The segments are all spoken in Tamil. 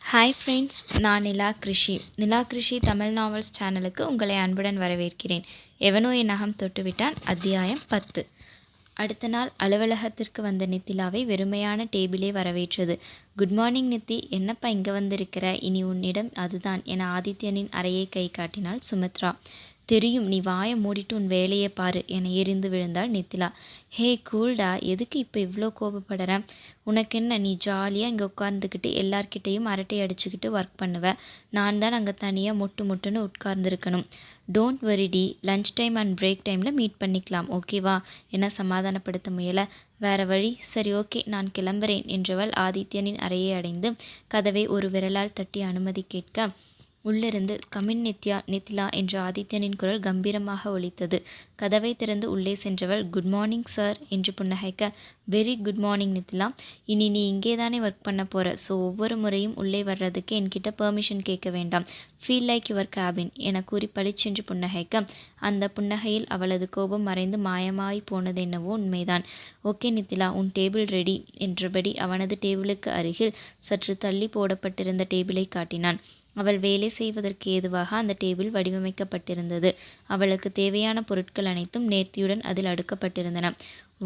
ஹாய் ஃப்ரெண்ட்ஸ், நான் நிலா கிருஷி. நிலா கிருஷி தமிழ் நாவல்ஸ் சேனலுக்கு உங்களை அன்புடன் வரவேற்கிறேன். எவனோ என் நகம் தொட்டுவிட்டான். அத்தியாயம் 10. அடுத்த நாள் அலுவலகத்திற்கு வந்த நித்திலாவை வெறுமையான டேபிளே வரவேற்றது. குட் மார்னிங் நித்தி, என்னப்பா இங்கே வந்திருக்கிற? இனி உன்னிடம் அதுதான் என ஆதித்யனின் அறையை கை காட்டினாள் சுமித்ரா. தெரியும், நீ வாயை மூடிட்டு உன் வேலையை பாரு என எரிந்து விழுந்தாள் நித்திலா. ஹே கூல்டா, எதுக்கு இப்போ இவ்வளோ கோபப்படுற? உனக்கு என்ன, நீ ஜாலியாக இங்கே உட்கார்ந்துக்கிட்டு எல்லார்கிட்டையும் அரட்டை அடிச்சுக்கிட்டு ஒர்க் பண்ணுவ. நான் தான் அங்கே தனியாக முட்டுன்னு உட்கார்ந்துருக்கணும். டோன்ட் வரிடி, லஞ்ச் டைம் அண்ட் பிரேக் டைமில் மீட் பண்ணிக்கலாம், ஓகேவா என சமாதானப்படுத்த முயல. வேற வழி. சரி, ஓகே, நான் கிளம்புறேன் என்றவள் ஆதித்யனின் அறையை அடைந்து கதவை ஒரு விரலால் தட்டி அனுமதி கேட்க, உள்ளிருந்து கமின் நித்லா என்ற ஆதித்யனின் குரல் கம்பீரமாக ஒலித்தது. கதவை திறந்து உள்ளே சென்றவள் குட் மார்னிங் சார் என்று புன்னகைக்க, வெரி குட் மார்னிங் நித்லா. இனி நீ இங்கே தானே ஒர்க் பண்ண போற, ஸோ ஒவ்வொரு முறையும் உள்ளே வர்றதுக்கு என்கிட்ட பெர்மிஷன் கேட்க வேண்டாம். ஃபீல் லைக் யுவர் கேபின் என கூறி பளிச்சென்று புன்னகைக்க, அந்த புன்னகையில் அவளது கோபம் மறைந்து மாயமாய் போனது என்னவோ உண்மைதான். ஓகே நித்லா, உன் டேபிள் ரெடி என்றபடி அவனது டேபிளுக்கு அருகில் சற்று தள்ளி போடப்பட்டிருந்த டேபிளை காட்டினான். அவள் வேலை செய்வதற்கு ஏதுவாக அந்த டேபிள் வடிவமைக்கப்பட்டிருந்தது. அவளுக்கு தேவையான பொருட்கள் அனைத்தும் நேர்த்தியுடன் அதில் அடுக்கப்பட்டிருந்தன.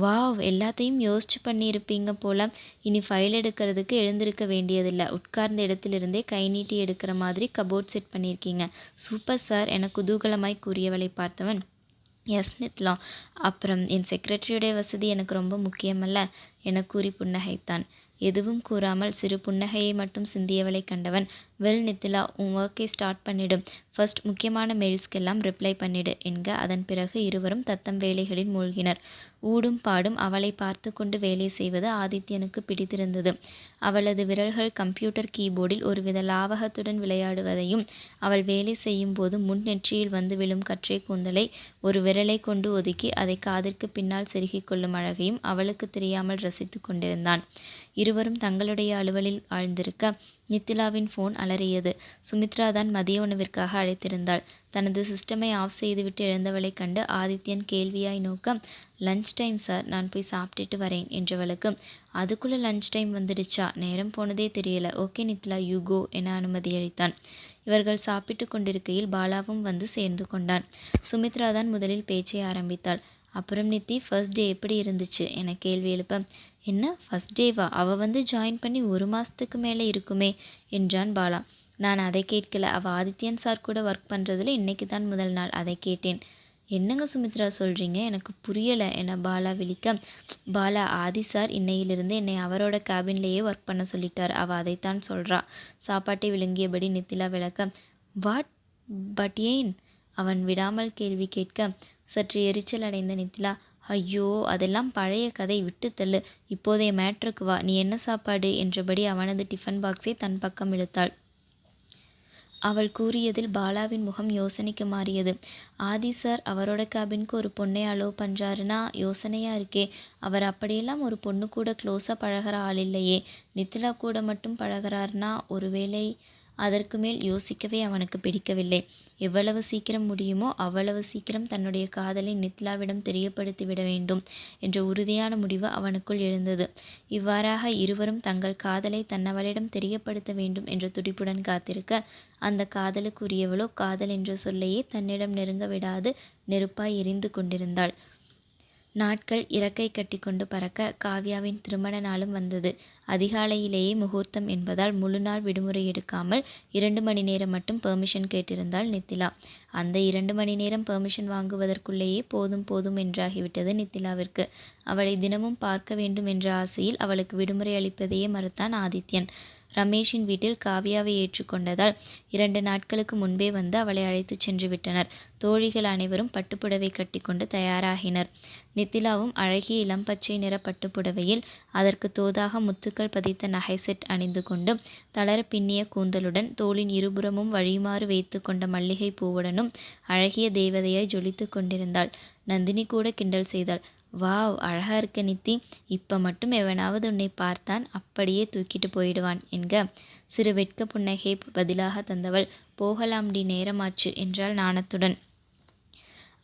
வாவ், எல்லாத்தையும் யோசிச்சு பண்ணியிருப்பீங்க போல. இனி ஃபைல் எடுக்கிறதுக்கு எழுந்திருக்க வேண்டியதில்லை. உட்கார்ந்த இடத்திலிருந்தே கை நீட்டி எடுக்கிற மாதிரி கபோர்ட் செட் பண்ணியிருக்கீங்க. சூப்பர் சார் என குதூகலமாய் கூறியவளை பார்த்தவன், எஸ் நித்லா, அப்புறம் என் செக்ரட்டரியுடைய வசதி எனக்கு ரொம்ப முக்கியமல்ல என கூறி புன்னகைத்தான். எதுவும் கூறாமல் சிறு புன்னகையை மட்டும் சிந்தியவளை கண்டவன், வெல் நித்லா, உன் ஒர்க்கை ஸ்டார்ட் பண்ணிடு. ஃபர்ஸ்ட் முக்கியமான மெயில்ஸ்க்கெல்லாம் ரிப்ளை பண்ணிடு என்க. அதன் பிறகு இருவரும் தத்தம் வேலைகளில் மூழ்கினர். ஊடும் பாடும் அவளை பார்த்து கொண்டு வேலை செய்வது ஆதித்யனுக்கு பிடித்திருந்தது. அவளது விரல்கள் கம்ப்யூட்டர் கீபோர்டில் ஒருவித லாவகத்துடன் விளையாடுவதையும், அவள் வேலை செய்யும் போது முன் நெற்றியில் வந்து விழும் கற்றை கூந்தலை ஒரு விரலை கொண்டு ஒதுக்கி அதை காதிற்கு பின்னால் செருகிக் கொள்ளும் அழகையும் அவளுக்கு தெரியாமல் ரசித்து கொண்டிருந்தான். இருவரும் தங்களுடைய அலுவலில் ஆழ்ந்திருக்க நித்திலாவின் ஃபோன் அலறியது. சுமித்ரா தான் மதிய உணவிற்காக அழைத்திருந்தாள். தனது சிஸ்டமை ஆஃப் செய்துவிட்டு எழுந்தவளை கண்டு ஆதித்யன் கேள்வியாய் நோக்க, லஞ்ச் டைம் சார், நான் போய் சாப்பிட்டுட்டு வரேன் என்றவளுக்கு, அதுக்குள்ளே லஞ்ச் டைம் வந்துடுச்சா? நேரம் போனதே தெரியல. ஓகே நித்லா, யூ கோ என அனுமதியளித்தான். இவர்கள் சாப்பிட்டு கொண்டிருக்கையில் பாலாவும் வந்து சேர்ந்து கொண்டான். சுமித்ரா தான் முதலில் பேச்சை ஆரம்பித்தாள். அப்புறம் நித்தி, ஃபர்ஸ்ட் டே எப்படி இருந்துச்சு என கேள்வி எழுப்ப, என்ன ஃபர்ஸ்ட் டேவா? அவள் வந்து ஜாயின் பண்ணி 1 மாதத்துக்கு மேலே இருக்குமே என்றான் பாலா. நான் அதை கேட்கல. அவள் ஆதித்யன் சார் கூட ஒர்க் பண்ணுறதுல இன்னைக்கு தான் முதல் நாள், அதை கேட்டேன். என்னங்க சுமித்ரா சொல்கிறீங்க, எனக்கு புரியலை என பாலா விழிக்க, பாலா, ஆதி சார் இன்னையிலிருந்து என்னை அவரோட கேபின்லேயே ஒர்க் பண்ண சொல்லிட்டார். அவள் அதைத்தான் சொல்கிறா. சாப்பாட்டை விழுங்கியபடி நித்திலா விளக்க, வாட், பட் ஏன்? அவன் விடாமல் கேள்வி கேட்க சற்று எரிச்சல் அடைந்த நித்திலா, ஐயோ, அதெல்லாம் பழைய கதை, விட்டு தள்ளு. இப்போதைய மேட்ருக்கு வா. நீ என்ன சாப்பாடு என்றபடி அவனது டிஃபன் பாக்ஸை தன் பக்கம் இழுத்தாள். அவள் கூறியதில் பாலாவின் முகம் யோசனைக்கு மாறியது. ஆதி சார் அவரோட கேபினுக்கு ஒரு பொண்ணை அலோவ் பண்ணுறாருன்னா யோசனையா இருக்கே. அவர் அப்படியெல்லாம் ஒரு பொண்ணு கூட க்ளோஸாக பழகிற ஆள் இல்லையே. நித்திலா கூட மட்டும் பழகிறார்னா ஒருவேளை. அதற்கு மேல் யோசிக்கவே அவனுக்கு பிடிக்கவில்லை. எவ்வளவு சீக்கிரம் முடியுமோ அவ்வளவு சீக்கிரம் தன்னுடைய காதலை நித்லாவிடம் தெரியப்படுத்திவிட வேண்டும் என்ற உறுதியான முடிவு அவனுக்குள் எழுந்தது. இவ்வாறாக இருவரும் தங்கள் காதலை தன்னவளிடம் தெரியப்படுத்த வேண்டும் என்ற துடிப்புடன் காத்திருக்க, அந்த காதலுக்குரியவளோ காதல் என்ற சொல்லையே தன்னிடம் நெருங்க விடாது நெருப்பாய் எரிந்து கொண்டிருந்தாள். நாட்கள் இறக்கை கட்டிக்கொண்டு பறக்க காவ்யாவின் திருமண நாளும் வந்தது. அதிகாலையிலேயே முகூர்த்தம் என்பதால் முழு நாள் விடுமுறை எடுக்காமல் 2 மணி நேரம் மட்டும் பெர்மிஷன் கேட்டிருந்தாள் நித்திலா. அந்த 2 மணி நேரம் பெர்மிஷன் வாங்குவதற்குள்ளேயே போதும் போதும் என்றாகிவிட்டது நித்திலாவிற்கு. அவளை தினமும் பார்க்க வேண்டும் என்ற ஆசையில் அவளுக்கு விடுமுறை அளிப்பதையே மறுத்தான் ஆதித்யன். ரமேஷின் வீட்டில் காவ்யாவை ஏற்றுக்கொண்டதால் 2 நாட்களுக்கு முன்பே வந்து அவளை அழைத்துச் சென்று விட்டனர். தோழிகள் அனைவரும் பட்டுப்புடவை கட்டிக்கொண்டு தயாராகினர். நித்திலாவும் அழகிய இளம்பச்சை நிற பட்டுப்புடவையில் அதற்கு தோதாக முத்துக்கள் பதித்த நகை செட் அணிந்து கொண்டு, தளர பின்னிய கூந்தலுடன், தோளின் இருபுறமும் வழிமாறு வைத்து கொண்ட மல்லிகை பூவுடனும் அழகிய தேவதையாய் ஜொலித்து கொண்டிருந்தாள். நந்தினி கூட கிண்டல் செய்தாள். வாவ், அழகா இருக்க நித்தி, இப்போ மட்டும் எவனாவது உன்னை பார்த்தான் அப்படியே தூக்கிட்டு போயிடுவான் என்க. சிறு வெட்க புன்னகை பதிலாக தந்தவள், போகலாம்டி, நேரமாச்சு என்றாள் நாணத்துடன்.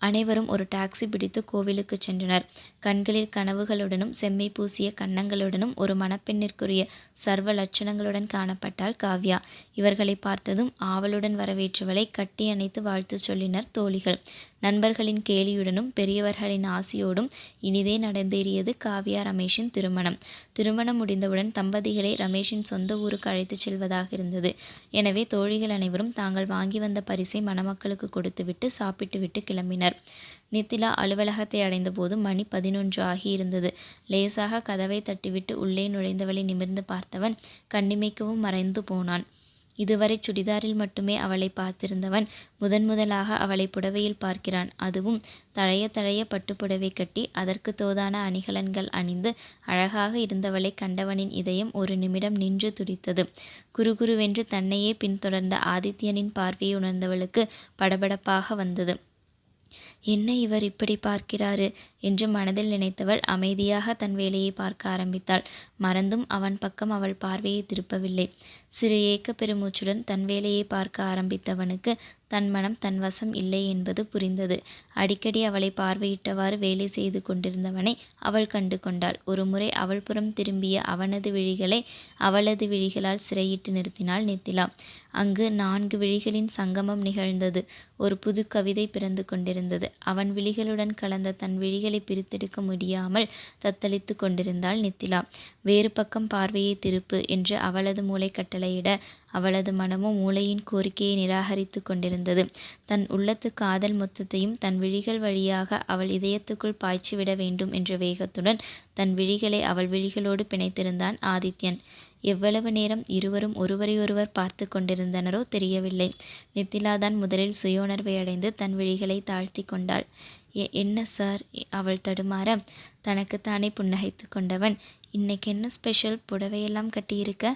அனைவரும் ஒரு டாக்ஸி பிடித்து கோவிலுக்கு சென்றனர். கண்களில் கனவுகளுடனும் செம்மை பூசிய கன்னங்களுடனும் ஒரு மணப்பெண்ணிற்குரிய சர்வ லட்சணங்களுடன் காணப்பட்டாள் காவ்யா. இவர்களை பார்த்ததும் ஆவலுடன் வரவேற்றவளை கட்டி அணைத்து வாழ்த்து சொல்லினர் தோழிகள். நண்பர்களின் கேலியுடனும் பெரியவர்களின் ஆசியோடும் இனிதே நடந்தேறியது காவ்யா ரமேஷின் திருமணம். திருமணம் முடிந்தவுடன் தம்பதிகளை ரமேஷின் சொந்த ஊருக்கு அழைத்துச் செல்வதாக இருந்தது. எனவே தோழிகள் அனைவரும் தாங்கள் வாங்கி வந்த பரிசை மணமக்களுக்கு கொடுத்துவிட்டு சாப்பிட்டுவிட்டு கிளம்பினர். நித்திலா அலுவலகத்தை அடைந்தபோது மணி 11 ஆகியிருந்தது. லேசாக கதவை தட்டிவிட்டு உள்ளே நுழைந்தவளை நிமிர்ந்து பார்த்தவன் கண்ணிமைக்கவும் மறைந்து போனான். இதுவரை சுடிதாரில் மட்டுமே அவளை பார்த்திருந்தவன் முதன்முதலாக அவளை புடவையில் பார்க்கிறான். அதுவும் தழைய தழைய பட்டுப்புடவை கட்டி அதற்கு தோதான அணிகலன்கள் அணிந்து அழகாக இருந்தவளை கண்டவனின் இதயம் ஒரு நிமிடம் நின்று துடித்தது. குறுகுருவென்று தன்னையே பின்தொடர்ந்த ஆதித்யனின் பார்வையை உணர்ந்தவளுக்கு படபடப்பாக வந்தது. என்ன இவர் இப்படி பார்க்கிறாரு என்று மனதில் நினைத்தவள் அமைதியாக தன் வேலையை பார்க்க ஆரம்பித்தாள். மறந்தும் அவன் பக்கம் அவள் பார்வையை திருப்பவில்லை. சிறு ஏக்க பெருமூச்சுடன் தன் வேலையை பார்க்க ஆரம்பித்தவனுக்கு தன் மனம் தன் வசம் இல்லை என்பது புரிந்தது. அடிக்கடி அவளை பார்வையிட்டவாறு வேலை செய்து கொண்டிருந்தவனை அவள் கண்டு கொண்டாள். ஒருமுறை அவள் புறம் திரும்பிய அவனது விழிகளை அவளது விழிகளால் சிறையிட்டு நிறுத்தினாள் நித்திலா. அங்கு 4 விழிகளின் சங்கமம் நிகழ்ந்தது. ஒரு புது கவிதை பிறந்து கொண்டிருந்தது. அவன் விழிகளுடன் கலந்த தன் விழிகளை பிரித்தெடுக்க முடியாமல் தத்தளித்து கொண்டிருந்தாள் நித்திலா. வேறு பக்கம் பார்வையை திருப்பு என்று அவளது மூளை கட்டளையிட அவளது மனமோ மூளையின் கோரிக்கையை நிராகரித்து கொண்டிருந்தது. தன் உள்ளத்து காதல் மொத்தத்தையும் தன் விழிகள் வழியாக அவள் இதயத்துக்குள் பாய்ச்சிவிட வேண்டும் என்ற வேகத்துடன் தன் விழிகளை அவள் விழிகளோடு பிணைத்திருந்தான் ஆதித்யன். எவ்வளவு நேரம் இருவரும் ஒருவரையொருவர் பார்த்து கொண்டிருந்தனரோ தெரியவில்லை. நித்திலாதான் முதலில் சுயோணர்வை அடைந்து தன் விழிகளை தாழ்த்தி கொண்டாள். என்ன சார்? அவள் தடுமாற தனக்குத்தானே புன்னகைத்து கொண்டவன், இன்னைக்கு என்ன ஸ்பெஷல்? புடவையெல்லாம் கட்டியிருக்க?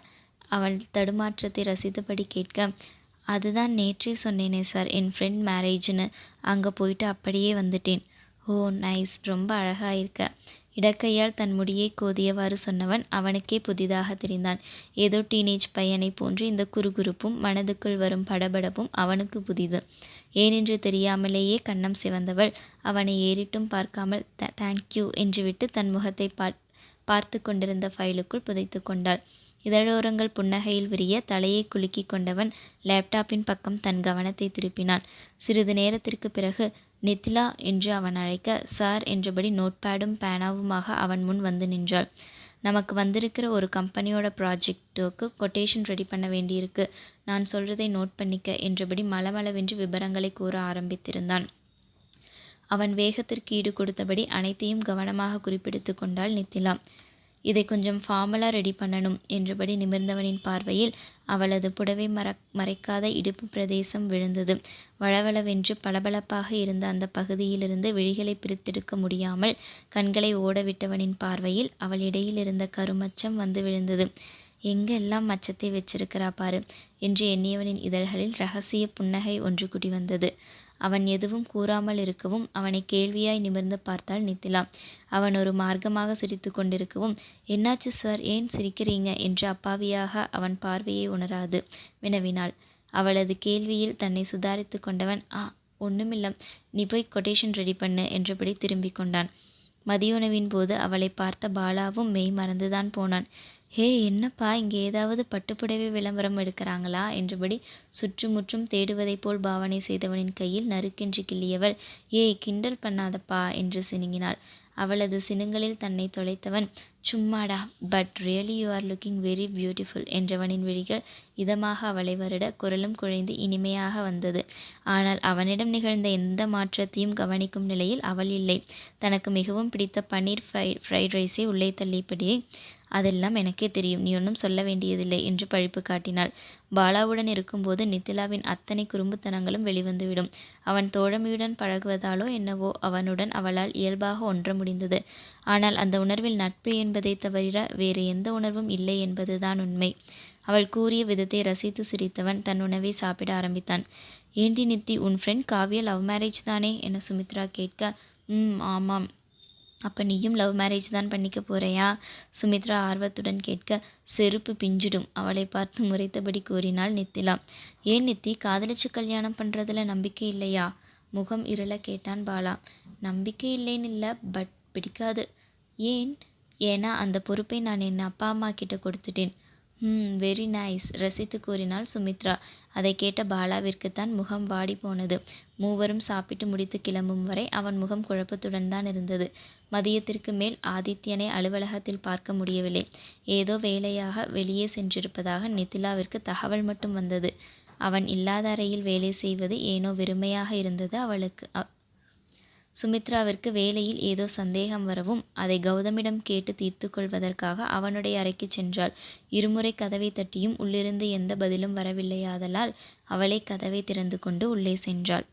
அவள் தடுமாற்றத்தை ரசித்தபடி கேட்க, அதுதான் நேற்றே சொன்னேனே சார், என் ஃப்ரெண்ட் மேரேஜ்னு. அங்கே போயிட்டு அப்படியே வந்துட்டேன். ஓ நைஸ், ரொம்ப அழகா இருக்க. இடக்கையால் தன் முடியை கோதியவாறு சொன்னவன் அவனுக்கே புதிதாக தெரிந்தான். ஏதோ டீனேஜ் பையனை போன்று இந்த குறுகுறுப்பும் மனதுக்குள் வரும் படபடப்பும் அவனுக்கு புதிது. ஏனென்று தெரியாமலேயே கன்னம் சிவந்தவள் அவனை ஏறிட்டும் பார்க்காமல் தேங்க்யூ என்று விட்டு தன் முகத்தை பார்த்து கொண்டிருந்த ஃபைலுக்குள் புதைத்து கொண்டாள். இதழோரங்கள் புன்னகையில் விரிய தலையை குலுக்கி கொண்டவன் லேப்டாப்பின் பக்கம் தன் கவனத்தை திருப்பினான். சிறிது நேரத்திற்கு பிறகு நித்திலா என்று அவன் அழைக்க சார் என்றபடி நோட்பேடும் பேனாவுமாக அவன் முன் வந்து நின்றாள். நமக்கு வந்திருக்கிற ஒரு கம்பெனியோட ப்ராஜெக்டுக்கு கொட்டேஷன் ரெடி பண்ண வேண்டியிருக்கு. நான் சொல்றதை நோட் பண்ணிக்க என்றபடி மளமளவென்று விபரங்களை கூற ஆரம்பித்திருந்தான். அவன் வேகத்திற்கு ஈடு கொடுத்தபடி அனைத்தையும் கவனமாக குறிப்பிடுத்து கொண்டாள் நித்திலா. இதை கொஞ்சம் ஃபார்மலாக ரெடி பண்ணணும் என்றபடி நிமிர்ந்தவனின் பார்வையில் அவளது புடவை மறைக்காத இடுப்பு பிரதேசம் விழுந்தது. வளவளவென்று பளபளப்பாக இருந்த அந்த பகுதியிலிருந்து விழிகளை பிரித்தெடுக்க முடியாமல் கண்களை ஓடவிட்டவனின் பார்வையில் அவள் இடையில் இருந்த கருமச்சம் வந்து விழுந்தது. எங்கெல்லாம் மச்சத்தை வச்சிருக்கிறா பாரு என்று எண்ணியவனின் இதழ்களில் ரகசிய புன்னகை ஒன்று குடி வந்தது. அவன் எதுவும் கூறாமல் இருக்கவும் அவனை கேள்வியாய் நிமிர்ந்து பார்த்தாள் நித்திலா. அவன் ஒரு மார்க்கமாக சிரித்து கொண்டிருக்கவும், என்னாச்சு சார், ஏன் சிரிக்கிறீங்க என்று அப்பாவியாக அவன் பார்வையை உணராது வினவினாள். அவளது கேள்வியில் தன்னை சுதாரித்து கொண்டவன், ஒன்றுமில்லம், நீ போய் கொட்டேஷன் ரெடி பண்ணு என்றபடி திரும்பி கொண்டான். மதியுணவின் போது அவளை பார்த்த பாலாவும் மெய் மறந்துதான் போனான். ஹே, என்னப்பா, இங்கே ஏதாவது பட்டுப்புடவை விளம்பரம் எடுக்கிறாங்களா என்றபடி சுற்றுமுற்றும் தேடுவதைப் போல் பாவனை செய்தவனின் கையில் நறுக்கென்று கிள்ளியவள், ஏய் கிண்டல் பண்ணாதப்பா என்று சினுங்கினாள். அவளது சினுங்களில் தன்னை தொலைத்தவன், சும்மாடா, but really you are looking very beautiful என்றவனின் விழிகள் இதமாக அவளை வருட குரலும் குழைந்து இனிமையாக வந்தது. ஆனால் அவனிடம் நிகழ்ந்த எந்த மாற்றத்தையும் கவனிக்கும் நிலையில் அவள் இல்லை. தனக்கு மிகவும் பிடித்த பன்னீர் ஃப்ரைட் ரைஸை உள்ளே தள்ளியபடியே, அதெல்லாம் எனக்கே தெரியும், நீ ஒன்றும் சொல்ல வேண்டியதில்லை என்று பழிப்பு காட்டினாள். பாலாவுடன் இருக்கும்போது நித்திலாவின் அத்தனை குறும்புத்தனங்களும் வெளிவந்துவிடும். அவன் தோழமையுடன் பழகுவதாலோ என்னவோ அவனுடன் அவளால் இயல்பாக ஒன்ற முடிந்தது. ஆனால் அந்த உணர்வில் நட்பு என்பதை தவிர வேறு எந்த உணர்வும் இல்லை என்பதுதான் உண்மை. அவள் கூறிய விதத்தை ரசித்து சிரித்தவன் தன் உணவை சாப்பிட ஆரம்பித்தான். ஏண்டி நித்தி, உன் ஃப்ரெண்ட் காவ்யா லவ் மேரேஜ் தானே என சுமித்ரா கேட்க, ஆமாம். அப்போ நீயும் லவ் மேரேஜ் தான் பண்ணிக்க போறியா? சுமித்ரா ஆர்வத்துடன் கேட்க, செருப்பு பிஞ்சிடும் அவளை பார்த்து முறைத்தபடி கூறினாள் நித்திலா. ஏன் நித்தி, காதலிச்சு கல்யாணம் பண்ணுறதுல நம்பிக்கை இல்லையா? முகம் இருள கேட்டான் பாலா. நம்பிக்கை இல்லைன்னு இல்லை, பட் பிடிக்காது. ஏன்? ஏன்னா அந்த பொறுப்பை நான் என் அப்பா அம்மா கிட்ட கொடுத்துட்டேன். வெரி நைஸ், ரசித்து கூறினாள் சுமித்ரா. அதை கேட்ட பாலாவிற்குத்தான் முகம் வாடி போனது. மூவரும் சாப்பிட்டு முடித்து கிளம்பும் வரை அவன் முகம் குழப்பத்துடன் தான் இருந்தது. மதியத்திற்கு மேல் ஆதித்யனை அலுவலகத்தில் பார்க்க முடியவில்லை. ஏதோ வேலையாக வெளியே சென்றிருப்பதாக நித்திலாவிற்கு தகவல் மட்டும் வந்தது. அவன் இல்லாத அறையில் வேலை செய்வது ஏனோ வெறுமையாக இருந்தது அவளுக்கு. சுமித்ராவிற்கு வேலையில் ஏதோ சந்தேகம் வரவும் அதை கௌதமிடம் கேட்டு தீர்த்து கொள்வதற்காக அவனுடைய அறைக்கு சென்றாள். இருமுறை கதவை தட்டியும் உள்ளிருந்து எந்த பதிலும் வரவில்லையாதலால் அவளே கதவை திறந்து கொண்டு உள்ளே சென்றாள்.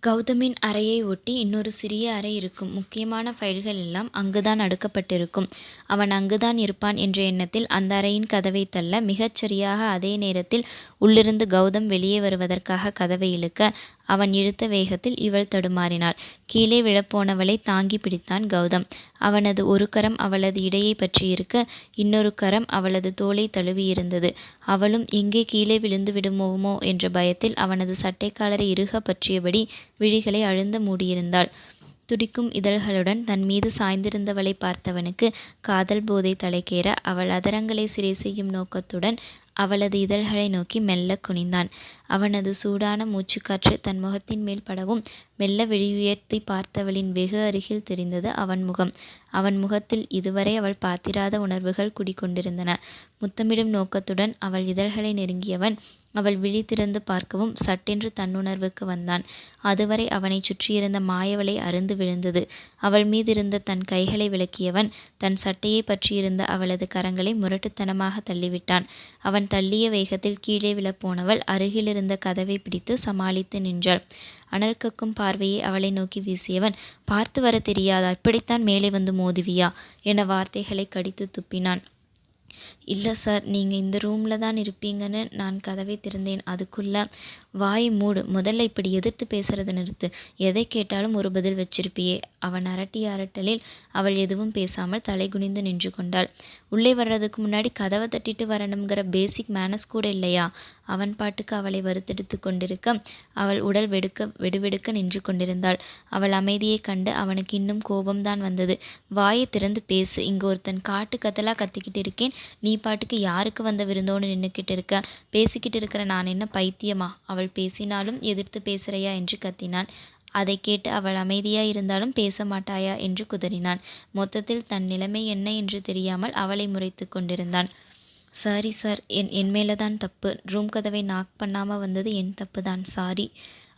கௌதமின் அறையை ஒட்டி இன்னொரு சிறிய அறை இருக்கும். முக்கியமான ஃபைல்கள் எல்லாம் அங்குதான் அடுக்கப்பட்டிருக்கும். அவன் அங்குதான் இருப்பான் என்ற எண்ணத்தில் அந்த அறையின் கதவை தள்ள மிகச் சரியாக அதே நேரத்தில் உள்ளிருந்து கௌதம் வெளியே வருவதற்காக கதவை இழுக்க அவன் இழுத்த வேகத்தில் இவள் தடுமாறினாள். கீழே விழப்போனவளை தாங்கி பிடித்தான் கௌதம். அவனது ஒரு கரம் அவளது இடையை பற்றி இருக்க இன்னொரு கரம் அவளது தோளை தழுவியிருந்தது. அவளும் எங்கே கீழே விழுந்து விடுமோமோ என்ற பயத்தில் அவனது சட்டைக்காலரை இறுக பற்றியபடி விழிகளை அழுந்த மூடியிருந்தாள். துடிக்கும் இதழ்களுடன் தன் மீது சாய்ந்திருந்தவளை பார்த்தவனுக்கு காதல் போதை தலைக்கேற அவள் அதரங்களை சிறை செய்யும் நோக்கத்துடன் அவளது இதழ்களை நோக்கி மெல்ல குனிந்தான். அவனது சூடான மூச்சுக்காற்று தன் முகத்தின் மேல் படவும் மெல்ல விழியுயர்த்தி பார்த்தவளின் வெகு அருகில் தெரிந்தது அவன் முகம். அவன் முகத்தில் இதுவரை அவள் பார்த்திராத உணர்வுகள் குடிக்கொண்டிருந்தன. முத்தமிடும் நோக்கத்துடன் அவள் இதழ்களை நெருங்கியவன் அவள் விழி திறந்து பார்க்கவும் சட்டென்று தன்னுணர்வுக்கு வந்தான். அதுவரை அவனை சுற்றியிருந்த மாயவளை அருந்து விழுந்தது. அவள் மீதிருந்த தன் கைகளை விலக்கியவன் தன் சட்டையை பற்றியிருந்த அவளது கரங்களை முரட்டுத்தனமாக தள்ளிவிட்டான். அவன் தள்ளிய வேகத்தில் கீழே விழப்போனவள் அருகிலிருந்த கதவை பிடித்து சமாளித்து நின்றாள். அனல் கக்கும் பார்வையை அவளை நோக்கி வீசியவன், பார்த்து வர தெரியாதா? இப்படித்தான் மேலே வந்து மோதுவியா என வார்த்தைகளை கடித்து துப்பினான். இல்லை சார், நீங்கள் இந்த ரூமில் தான் இருப்பீங்கன்னு நான் கதவை திறந்தேன். அதுக்குள்ள வாய் மூடு. முதல்ல இப்படி எதிர்த்து பேசுறதை நிறுத்து. எதை கேட்டாலும் ஒரு பதில் வச்சிருப்பியே. அவன் அரட்டிய அரட்டலில் அவள் எதுவும் பேசாமல் தலை குனிந்து நின்று கொண்டாள். உள்ளே வர்றதுக்கு முன்னாடி கதவை தட்டிட்டு வரணுங்கிற பேசிக் மேனஸ் கூட இல்லையா? அவன் பாட்டுக்கு அவளை வறுத்தெடுத்து கொண்டிருக்க அவள் உடல் வெடுவெடுக்க நின்று கொண்டிருந்தாள். அவள் அமைதியை கண்டு அவனுக்கு இன்னும் கோபம்தான் வந்தது. வாயை திறந்து பேசு. இங்கே ஒருத்தன் காட்டு கத்தலா கத்திக்கிட்டு இருக்கேன். நீ பாட்டுக்கு யாருக்கு வந்த விருந்தோன்னு நின்றுக்கிட்டு இருக்க? பேசிக்கிட்டு இருக்கிற நான் என்ன பைத்தியமா? அவள் பேசினாலும் எதிர்த்து பேசுறையா என்று கத்தினான். அதை கேட்டு அவள் அமைதியாய் இருந்தாலும் பேச மாட்டாயா என்று குதறினான். மொத்தத்தில் தன் நிலைமை என்ன என்று தெரியாமல் அவளை முறைத்து கொண்டிருந்தான். சாரி சார், என் மேலதான் தப்பு. ரூம் கதவை நாக் பண்ணாமல் வந்தது என் தப்பு தான். சாரி.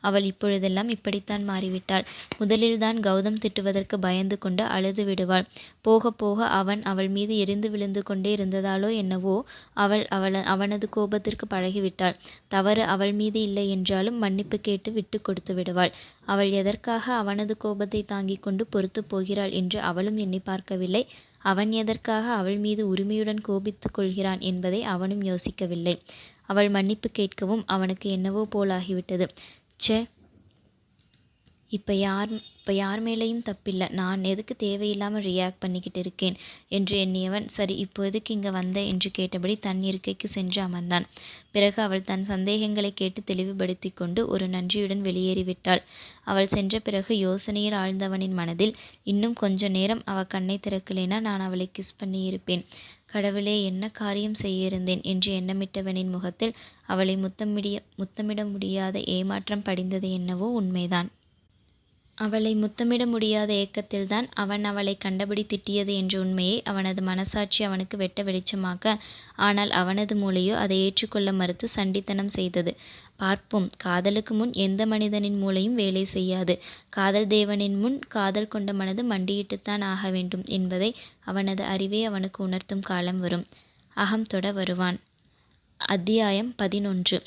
அவள் இப்பொழுதெல்லாம் இப்படித்தான் மாறிவிட்டாள். முதலில்தான் கௌதம் திட்டுவதற்கு பயந்து கொண்டு அழுது விடுவாள். போக போக அவள் மீது எரிந்து விழுந்து கொண்டே இருந்ததாலோ என்னவோ அவனது கோபத்திற்கு பழகிவிட்டாள். தவறு அவள் மீது இல்லை என்றாலும் மன்னிப்பு கேட்டு விட்டு கொடுத்து விடுவாள். அவள் எதற்காக அவனது கோபத்தை தாங்கிக் கொண்டு பொறுத்து போகிறாள் என்று அவளும் எண்ணி பார்க்கவில்லை. அவன் எதற்காக அவள் மீது உரிமையுடன் கோபித்துக் கொள்கிறான் என்பதை அவனும் யோசிக்கவில்லை. அவள் மன்னிப்பு கேட்கவும் அவனுக்கு என்னவோ போலாகிவிட்டது. ச்சே, இப்போ யார் மேலேயும் தப்பில்லை. நான் எதுக்கு தேவையில்லாமல் ரியாக்ட் பண்ணிக்கிட்டு இருக்கேன் என்று எண்ணியவன், சரி இப்போ எதுக்கு இங்கே வந்த என்று கேட்டபடி தன் இருக்கைக்கு சென்று அமர்ந்தான். பிறகு அவள் தன் சந்தேகங்களை கேட்டு தெளிவுபடுத்தி கொண்டு ஒரு நன்றியுடன் வெளியேறிவிட்டாள். அவள் சென்ற பிறகு யோசனையில் ஆழ்ந்தவனின் மனதில், இன்னும் கொஞ்ச நேரம் அவள் கண்ணை திறக்கலேனா நான் அவளை கிஸ் பண்ணியிருப்பேன். கடவுளே, என்ன காரியம் செய்ய இருந்தேன் என்று எண்ணமிட்டவனின் முகத்தில் அவளை முத்தமிட முடியாத ஏமாற்றம் படிந்தது என்னவோ உண்மைதான். அவளை முத்தமிட முடியாத ஏக்கத்தில்தான் அவன் அவளை கண்டபடி திட்டியது என்ற உண்மையை அவனது மனசாட்சி அவனுக்கு வெட்ட வெளிச்சமாக்க, ஆனால் அவனது மூளையோ அதை ஏற்றுக்கொள்ள மறுத்து சண்டித்தனம் செய்தது. பார்ப்போம். காதலுக்கு முன் எந்த மனிதனின் மூளையும் வேலை செய்யாது. காதல் தேவனின் முன் காதல் கொண்ட மனது மண்டியிட்டுத்தான் ஆக வேண்டும் என்பதை அவனது அறிவே அவனுக்கு உணர்த்தும் காலம் வரும். அகம் தொட வருவான். அத்தியாயம் 11.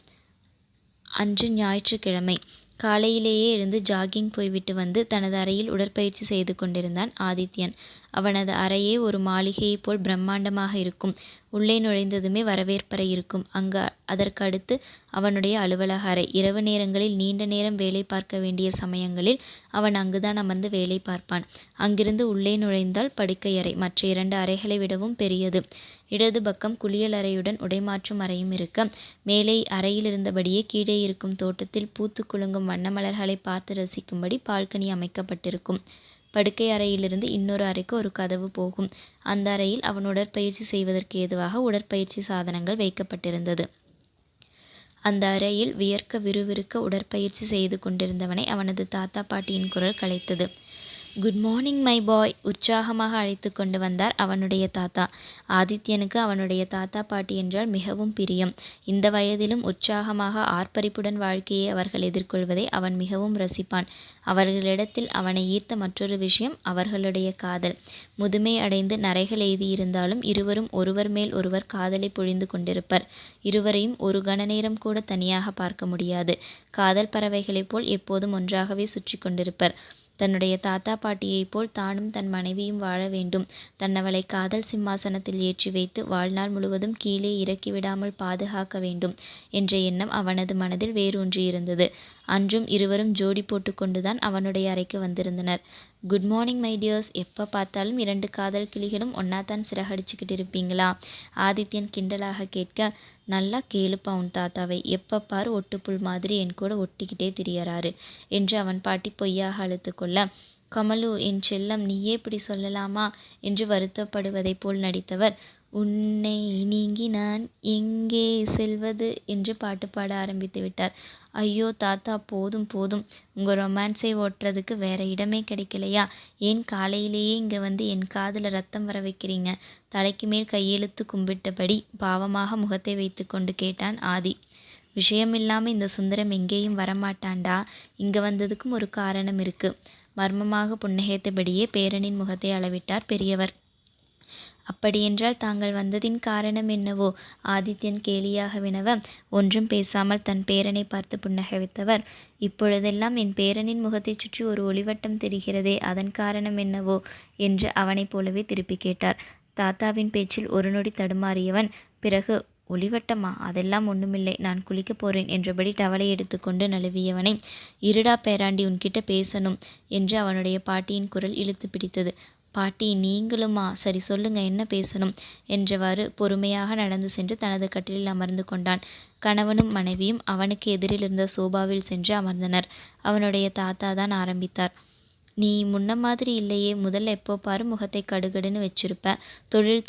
அன்று ஞாயிற்றுக்கிழமை. காலையிலேயே எழுந்து ஜாகிங் போய்விட்டு வந்து தனது அறையில் உடற்பயிற்சி செய்து கொண்டிருந்தான் ஆதித்யன். அவனது அறையே ஒரு மாளிகையைப் போல் பிரம்மாண்டமாக இருக்கும். உள்ளே நுழைந்ததுமே வரவேற்பறை இருக்கும். அதற்கு அடுத்து அவனுடைய அலுவலக அறை. இரவு நேரங்களில் நீண்ட நேரம் வேலை பார்க்க வேண்டிய சமயங்களில் அவன் அங்குதான் அமர்ந்து வேலை பார்ப்பான். அங்கிருந்து உள்ளே நுழைந்தால் படுக்கையறை மற்ற 2 அறைகளை விடவும் பெரியது. இடது பக்கம் குளியல் அறையுடன் உடைமாற்றும் அறையும் இருக்க, மேலே அறையில் இருந்தபடியே கீழே இருக்கும் தோட்டத்தில் பூத்து குலுங்கும் வண்ண மலர்களை பார்த்து ரசிக்கும்படி பால்கனி அமைக்கப்பட்டிருக்கும். படுக்கை அறையிலிருந்து இன்னொரு அறைக்கு ஒரு கதவு போகும். அந்த அறையில் அவன் உடற்பயிற்சி செய்வதற்கு ஏதுவாக உடற்பயிற்சி சாதனங்கள் வைக்கப்பட்டிருந்தது. அந்த அறையில் வியர்க்க விறுவிறுக்க உடற்பயிற்சி செய்து கொண்டிருந்தவனை அவனது தாத்தா பாட்டியின் குரல் கலைத்தது. குட் மார்னிங் மை பாய், உற்சாகமாக அழைத்து கொண்டு வந்தார் அவனுடைய தாத்தா. ஆதித்யனுக்கு அவனுடைய தாத்தா பாட்டி என்றால் மிகவும் பிரியம். இந்த வயதிலும் உற்சாகமாக ஆர்ப்பரிப்புடன் வாழ்க்கையை அவர்கள் எதிர்கொள்வதை அவன் மிகவும் ரசிப்பான். அவர்களிடத்தில் அவனை ஈர்த்த மற்றொரு விஷயம் அவர்களுடைய காதல். முதுமை அடைந்து நரைகள் எய்தியிருந்தாலும் இருவரும் ஒருவர் மேல் ஒருவர் காதலை பொழிந்து கொண்டிருப்பர். இருவரையும் ஒரு கண நேரம் கூட தனியாக பார்க்க முடியாது. காதல் பறவைகளைப் போல் எப்போதும் ஒன்றாகவே சுற்றி கொண்டிருப்பர். தன்னுடைய தாத்தா பாட்டியைப் போல் தானும் தன் மனைவியும் வாழ வேண்டும். தன்னவளை காதல் சிம்மாசனத்தில் ஏற்றி வைத்து வாழ்நாள் முழுவதும் கீழே இறக்கிவிடாமல் பாதுகாக்க வேண்டும் என்ற எண்ணம் அவனது மனதில் வேரூன்றியிருந்தது. அன்றும் இருவரும் ஜோடி போட்டு கொண்டுதான் அவனுடைய அறைக்கு வந்திருந்தனர். குட் மார்னிங் மை டியர்ஸ், எப்போ பார்த்தாலும் 2 காதல் கிளிகளும் ஒன்னாத்தான் சிறகடிச்சுக்கிட்டு இருப்பீங்களா? ஆதித்யன் கிண்டலாக கேட்க, நல்லா கேளுப்பா உன் தாத்தாவை, எப்போ பாரு ஒட்டுப்புல் மாதிரி என் கூட ஒட்டிக்கிட்டே திரியறாரு என்று அவன் பாட்டி பொய்யாக அழுத்து கொள்ள, கமலு என் செல்லம், நீயே இப்படி சொல்லலாமா என்று வருத்தப்படுவதைப் போல் நடித்தவர், உன்னை நீங்கி நான் எங்கே செல்வது என்று பாட்டு பாட ஆரம்பித்து விட்டார். ஐயோ தாத்தா, போதும் போதும், உங்கள் ரொமான்ஸை ஓட்டுறதுக்கு வேற இடமே கிடைக்கலையா? ஏன் காலையிலேயே இங்கே வந்து என் காதில் ரத்தம் வர வைக்கிறீங்க? தலைக்கு மேல் கையெழுத்து கும்பிட்டபடி பாவமாக முகத்தை வைத்து கொண்டு கேட்டான் ஆதி. விஷயமில்லாமல் இந்த சுந்தரம் எங்கேயும் வரமாட்டான்டா. இங்கே வந்ததுக்கும் ஒரு காரணம் இருக்கு. மர்மமாக புன்னகைத்தபடியே பேரனின் முகத்தை அளவிட்டார் பெரியவர். அப்படியென்றால் தாங்கள் வந்ததின் காரணம் என்னவோ? ஆதித்யன் கேலியாக வினவ, ஒன்றும் பேசாமல் தன் பேரனை பார்த்து புன்னகைத்தவர், இப்பொழுதெல்லாம் என் பேரனின் முகத்தைச் சுற்றி ஒரு ஒளிவட்டம் தெரிகிறதே, அதன் காரணம் என்னவோ என்று அவனைப் போலவே திருப்பி கேட்டார். தாத்தாவின் பேச்சில் ஒரு நொடி தடுமாறியவன் பிறகு, ஒளிவட்டமா? அதெல்லாம் ஒன்றுமில்லை, நான் குளிக்கப் போறேன் என்றபடி டவலை எடுத்துக்கொண்டு நழுவியவனை, இருடா பேராண்டி, உன்கிட்ட பேசணும் என்று அவனுடைய பாட்டியின் குரல் இழுத்து பிடித்தது. பாட்டி நீங்களுமா? சரி சொல்லுங்க, என்ன பேசணும் என்றவாறு பொறுமையாக நடந்து சென்று தனது கட்டிலில் அமர்ந்து கொண்டான். கணவனும் மனைவியும் அவனுக்கு எதிரில் இருந்த சோபாவில் சென்று அமர்ந்தனர். அவனுடைய தாத்தா தான் ஆரம்பித்தார். நீ முன்ன மாதிரி இல்லையே, முதல்ல எப்போ பாரு முகத்தை கடுகடுன்னு வச்சிருப்ப.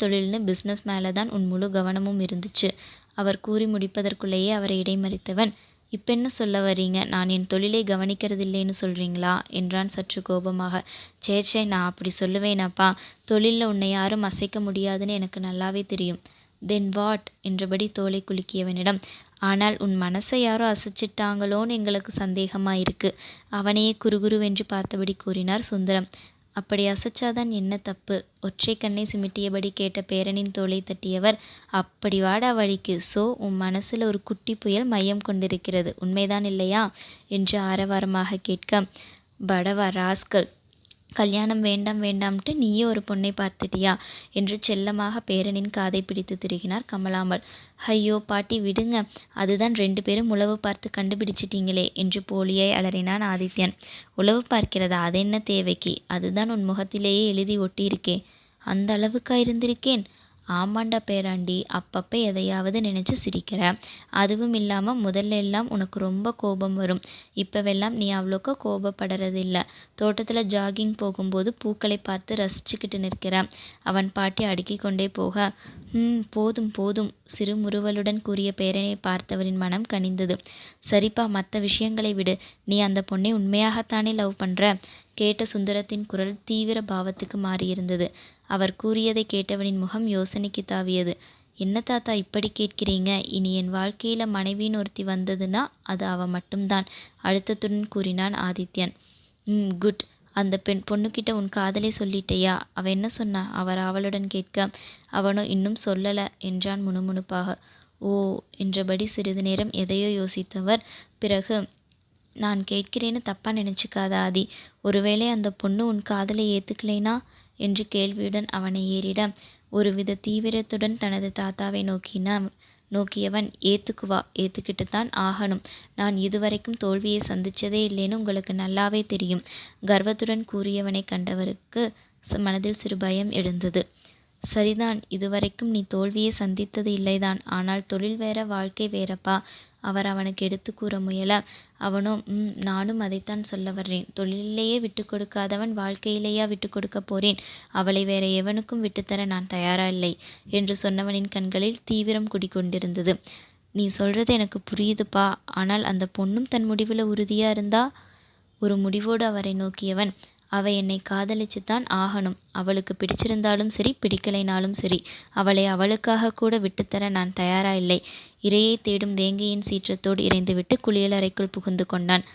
தொழில்னு பிஸ்னஸ் மேலே தான் உன் முழு கவனமும் இருந்துச்சு. அவர் கூறி முடிப்பதற்குள்ளேயே அவரை இடைமறித்தவன், இப்போ என்ன சொல்ல வரீங்க? நான் என் தொழிலை கவனிக்கிறதில்லைன்னு சொல்கிறீங்களா என்றான் சற்று கோபமாக. சேச்சே, நான் அப்படி சொல்லுவேனாப்பா? தொழிலில் உன்னை யாரும் அசைக்க முடியாதுன்னு எனக்கு நல்லாவே தெரியும். தென் வாட் என்றபடி தோலை குலுக்கியவனிடம், ஆனால் உன் மனசை யாரோ அசைச்சிட்டாங்களோன்னு எங்களுக்கு சந்தேகமாக இருக்கு. அவனையே குறுகுருவென்று பார்த்தபடி கூறினார் சுந்தரம். அப்படி அசைச்சாதான் என்ன தப்பு? ஒற்றை கண்ணை சிமிட்டியபடி கேட்ட பேரனின் தோலை தட்டியவர், அப்படி வாடா வழிக்கு. சோ, உன் மனசில் ஒரு குட்டி புயல் மையம் கொண்டிருக்கிறது, உண்மைதான் இல்லையா என்று ஆரவாரமாக கேட்க, படவா ராஸ்கல், கல்யாணம் வேண்டாம் வேண்டாம்ட்டு நீயே ஒரு பொண்ணை பார்த்துட்டியா என்று செல்லமாக பேரனின் காதை பிடித்து திருகினார் கமலாம்பாள். ஐயோ பாட்டி விடுங்க, அதுதான் 2 பேரும் உளவு பார்த்து கண்டுபிடிச்சிட்டீங்களே என்று போலியாய் அலறினான் ஆதித்யன். உளவு பார்க்கிறதா? அது என்ன தேவைக்கு? அதுதான் உன் முகத்திலேயே எழுதி ஒட்டியிருக்கே. அந்த அளவுக்கா இருந்திருக்கேன்? ஆமாண்டா பேராண்டி, அப்பப்போ எதையாவது நினச்சி சிரிக்கிற. அதுவும் இல்லாமல் முதல்ல எல்லாம் உனக்கு ரொம்ப கோபம் வரும். இப்போவெல்லாம் நீ அவ்வளோக்கா கோபப்படுறதில்ல. தோட்டத்தில் ஜாகிங் போகும்போது பூக்களை பார்த்து ரசிச்சுக்கிட்டு நிற்கிற. அவன் பாட்டி அடுக்கி கொண்டே போக, போதும் போதும் சிறு முறுவலுடன் கூறிய பேரனை பார்த்தவரின் மனம் கனிந்தது. சரிப்பா, மற்ற விஷயங்களை விடு. நீ அந்த பொண்ணை உண்மையாகத்தானே லவ் பண்ணுற? கேட்ட சுந்தரத்தின் குரல் தீவிர பாவத்துக்கு மாறியிருந்தது. அவர் கூறியதை கேட்டவனின் முகம் யோசனைக்கு தாவியது. என்ன தாத்தா இப்படி கேட்கிறீங்க? இனி என் வாழ்க்கையில் மனைவின்னு ஒருத்தி வந்ததுன்னா அது அவ மட்டும்தான் அழுத்தத்துடன் கூறினான் ஆதித்யன். குட். அந்த பொண்ணுக்கிட்ட உன் காதலை சொல்லிட்டையா? அவ என்ன சொன்னா? அவர் அவளுடன் கேட்க, அவனோ இன்னும் சொல்லலை என்றான் முணுமுணுப்பாக. ஓ என்றபடி சிறிது நேரம் எதையோ யோசித்தவர் பிறகு, நான் கேட்கிறேன்னு தப்பாக நினச்சிக்காத ஆதி. ஒருவேளை அந்த பொண்ணு உன் காதலை ஏற்றுக்கலைனா என்று கேள்வியுடன் அவனை ஏறிட, ஒருவித தீவிரத்துடன் தனது தாத்தாவை நோக்கியவன், ஏத்துக்கிட்டுத்தான் ஆகணும். நான் இதுவரைக்கும் தோல்வியை சந்திச்சதே இல்லைன்னு உங்களுக்கு நல்லாவே தெரியும். கர்வத்துடன் கூறியவனை கண்டவருக்கு மனதில் சிறு பயம் எழுந்தது. சரிதான், இதுவரைக்கும் நீ தோல்வியை சந்தித்தது இல்லைதான். ஆனால் தொழில் வேற, வாழ்க்கை வேறப்பா. அவர் அவனுக்கு எடுத்து கூற முயல, அவனோ நானும் அதைத்தான் சொல்ல வர்றேன். தொழிலையே விட்டு கொடுக்காதவன் வாழ்க்கையிலேயா விட்டு கொடுக்க போறேன்? அவளை வேற எவனுக்கும் விட்டுத்தர நான் தயாரா இல்லை என்று சொன்னவனின் கண்களில் தீவிரம் குடிக்கொண்டிருந்தது. நீ சொல்றது எனக்கு புரியுதுப்பா. ஆனால் அந்த பொண்ணும் தன் முடிவில் உறுதியா இருந்தா? ஒரு முடிவோடு அவரை நோக்கியவன், அவ என்னை காதலிச்சுத்தான் ஆகணும். அவளுக்கு பிடிச்சிருந்தாலும் சரி, பிடிக்கலைனாலும் சரி. அவளை அவளுக்காக கூட விட்டுத்தர நான் தயாரா இல்லை. இரையை தேடும் வேங்கையின் சீற்றத்தோடு இறைந்துவிட்டு குளியலறைக்குள் புகுந்து கொண்டான்.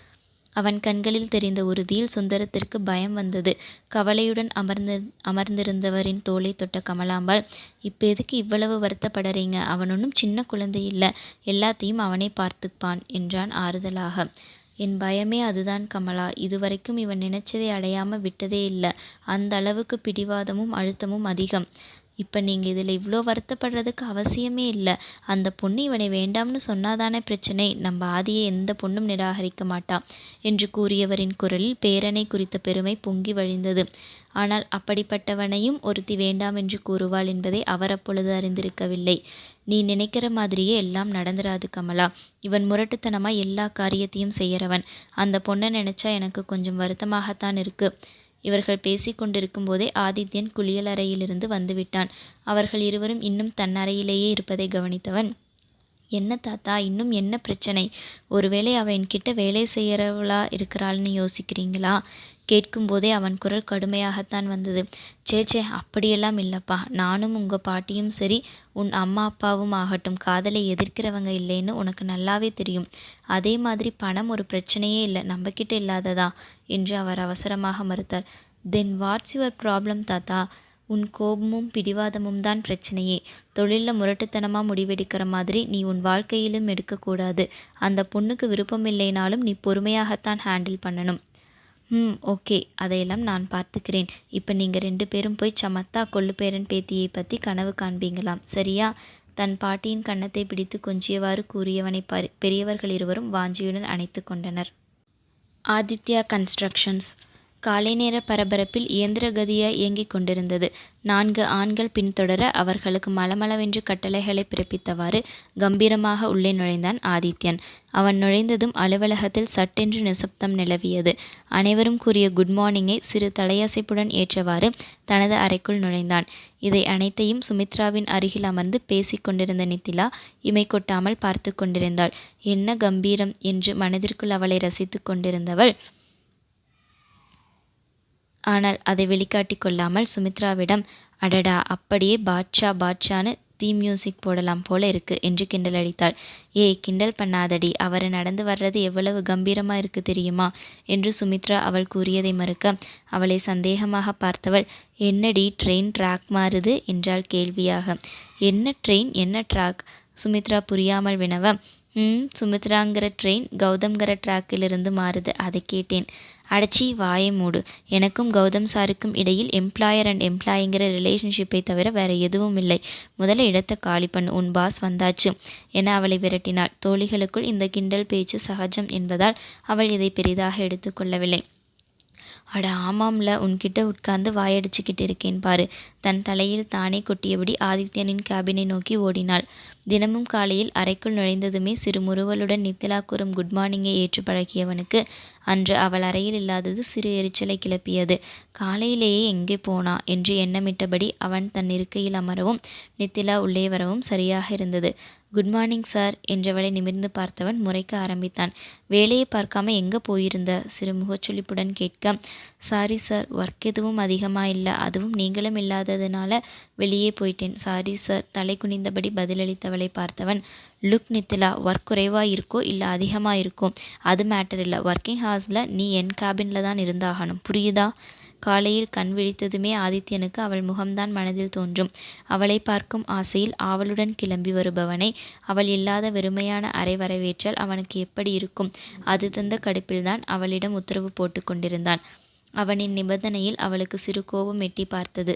அவன் கண்களில் தெரிந்த உறுதியில் சுந்தரத்திற்கு பயம் வந்தது. கவலையுடன் அமர்ந்திருந்தவரின் தோளை தொட்ட கமலாம்பாள், இப்ப எதுக்கு இவ்வளவு வருத்தப்படறீங்க? அவன் ஒன்றும் சின்ன குழந்தை இல்லை. எல்லாத்தையும் அவனே பார்த்துப்பான் என்றான் ஆறுதலாக. என் பயமே அதுதான் கமலா. இதுவரைக்கும் இவன் நினைச்சதை அடையாம விட்டதே இல்லை. அந்த அளவுக்கு பிடிவாதமும் அழுத்தமும் அதிகம். இப்போ நீங்கள் இதில் இவ்வளோ வருத்தப்படுறதுக்கு அவசியமே இல்லை. அந்த பொண்ணு இவனை வேண்டாம்னு சொன்னாதானே பிரச்சனை. நம்ம ஆதியை எந்த பொண்ணும் நிராகரிக்க மாட்டான் என்று கூறியவரின் குரலில் பேரனை குறித்த பெருமை பொங்கி வழிந்தது. ஆனால் அப்படிப்பட்டவனையும் ஒருத்தி வேண்டாம் என்று கூறுவாள் என்பதை அவர் அப்பொழுது அறிந்திருக்கவில்லை. நீ நினைக்கிற மாதிரியே எல்லாம் நடந்துராது கமலா. இவன் முரட்டுத்தனமாக எல்லா காரியத்தையும் செய்யறவன். அந்த பொண்ணை நினைச்சா எனக்கு கொஞ்சம் வருத்தமாகத்தான் இருக்கு. இவர்கள் பேசிக்கொண்டிருக்கும் போதே ஆதித்யன் குளியலறையிலிருந்து வந்துவிட்டான். அவர்கள் இருவரும் இன்னும் தன் அறையிலேயே இருப்பதை கவனித்தவன், என்ன தாத்தா, இன்னும் என்ன பிரச்சனை? ஒருவேளை அவன் என்கிட்ட வேலை செய்யறவளா இருக்கிறாள்னு யோசிக்கிறீங்களா? கேட்கும்போதே அவன் குரல் கடுமையாகத்தான் வந்தது. சேச்சே, அப்படியெல்லாம் இல்லப்பா. நானும் உங்க பாட்டியும் சரி, உன் அம்மா அப்பாவும் ஆகட்டும், காதலை எதிர்க்கிறவங்க இல்லைன்னு உனக்கு நல்லாவே தெரியும். அதே மாதிரி பணம் ஒரு பிரச்சனையே இல்லை, நம்மக்கிட்ட இல்லாததா என்று அவர் அவசரமாக மறுத்தார். தென் வாட்ஸ் யுவர் ப்ராப்ளம் தாத்தா? உன் கோபமும் பிடிவாதமும் தான் பிரச்சனையே. தொழிலில் முரட்டுத்தனமாக முடிவெடுக்கிற மாதிரி நீ உன் வாழ்க்கையிலும் எடுக்கக்கூடாது. அந்த பொண்ணுக்கு விருப்பம் இல்லைனாலும் நீ பொறுமையாகத்தான் ஹேண்டில் பண்ணணும். ஓகே, அதையெல்லாம் நான் பார்த்துக்கிறேன். இப்போ நீங்கள் 2 பேரும் போய் சமத்தா கொள்ளு பேரன் பேத்தியை பற்றி கனவு காண்பீங்களாம், சரியா? தன் பாட்டியின் கன்னத்தை பிடித்து கொஞ்சியவாறு கூறியவனை பெரியவர்கள் இருவரும் வாஞ்சியுடன் அணைத்து கொண்டனர். ஆதித்யா கன்ஸ்ட்ரக்ஷன்ஸ் காலை நேர பரபரப்பில் இயந்திர கதியாய் இயங்கிக் கொண்டிருந்தது. 4 ஆண்கள் பின்தொடர அவர்களுக்கு மளமளவென்று கட்டளைகளை பிறப்பித்தவாறு கம்பீரமாக உள்ளே நுழைந்தான் ஆதித்யன். அவன் நுழைந்ததும் அலுவலகத்தில் சட்டென்று நிசப்தம் நிலவியது. அனைவரும் கூறிய குட் மார்னிங்கை சிறு தலையசைப்புடன் ஏற்றவாறு தனது அறைக்குள் நுழைந்தான். இதை அனைத்தையும் சுமித்ராவின் அருகில் அமர்ந்து பேசிக் கொண்டிருந்த நித்திலா இமை கொட்டாமல் பார்த்து கொண்டிருந்தாள். என்ன கம்பீரம் என்று மனதிற்குள் அவளை ரசித்து கொண்டிருந்தவள், ஆனால் அதை வெளிக்காட்டி கொள்ளாமல் சுமித்ராவிடம், அடடா, அப்படியே பாட்ஷான்னு தீம் மியூசிக் போடலாம் போல இருக்கு என்று கிண்டல் அடித்தாள். ஏய், கிண்டல் பண்ணாதடி, அவரை நடந்து வர்றது எவ்வளவு கம்பீரமா இருக்கு தெரியுமா என்று சுமித்ரா அவள் கூறியதை மறுக்க, அவளை சந்தேகமாக பார்த்தவள், என்னடி ட்ரெயின் ட்ராக் மாறுது என்றாள் கேள்வியாக. என்ன ட்ரெயின், என்ன ட்ராக்? சுமித்ரா புரியாமல் வினவ, சுமித்ராங்கிற ட்ரெயின் கௌதம்ங்கிற ட்ராக்கிலிருந்து மாறுது, அதை கேட்டேன். அடச்சி, வாயை மூடு. எனக்கும் கௌதம் சாருக்கும் இடையில் எம்ப்ளாயர் அண்ட் எம்ப்ளாயிங்கிற ரிலேஷன்ஷிப்பை தவிர வேற எதுவும் இல்லை. முதல்ல இடத்தை காலி பண்ணு, உன் பாஸ் வந்தாச்சு என அவளை விரட்டினாள். தோழிகளுக்குள் இந்த கிண்டல் பேச்சு சகஜம் என்பதால் அவள் இதை பெரிதாக எடுத்துக்கொள்ளவில்லை. அட ஆமாம்ல, உன்கிட்ட உட்கார்ந்து வாயடிச்சுக்கிட்டு இருக்கேன் பாரு. தன் தலையில் தானே கொட்டியபடி ஆதித்யனின் கேபினை நோக்கி ஓடினாள். தினமும் காலையில் அறைக்குள் நுழைந்ததுமே சிறு முறுவலுடன் நித்திலா கூறும் குட் மார்னிங்கை ஏற்று பழகியவனுக்கு அன்று அவள் அறையில் இல்லாதது சிறு எரிச்சலை கிளப்பியது. காலையிலேயே எங்கே போனா என்று எண்ணமிட்டபடி அவன் தன் இருக்கையில் அமரவும் நித்திலா உள்ளே வரவும் சரியாக இருந்தது. குட் மார்னிங் சார் என்றவளை நிமிர்ந்து பார்த்தவன் முறைக்க ஆரம்பித்தான். வேலையை பார்க்காம எங்கே போயிருந்த? சிறு முகச்சொலிப்புடன் கேட்க, சாரி சார், ஒர்க் எதுவும் அதிகமாக இல்லை, அதுவும் நீங்களும் இல்லாததுனால வெளியே போயிட்டேன், சாரி சார் தலை குனிந்தபடி பதிலளித்தவளை பார்த்தவன், லுக் நித்திலா, ஒர்க் குறைவாக இருக்கோ இல்லை அதிகமாக இருக்கோ அது மேட்டர் இல்லை. ஒர்க்கிங் ஹார்ஸில் நீ என் கேபினில் தான் இருந்தாகணும், புரியுதா? காலையில் கண் விழித்ததுமே ஆதித்யனுக்கு அவள் முகம்தான் மனதில் தோன்றும். அவளை பார்க்கும் ஆசையில் ஆவலுடன் கிளம்பி வருபவனை அவள் இல்லாத வெறுமையான அறை வரவேற்றால் அவனுக்கு எப்படி இருக்கும்? அது தந்த கடுப்பில்தான் அவளிடம் உத்தரவு போட்டு கொண்டிருந்தான். அவனின் நிபந்தனையில் அவளுக்கு சிறு கோபம் எட்டி பார்த்தது.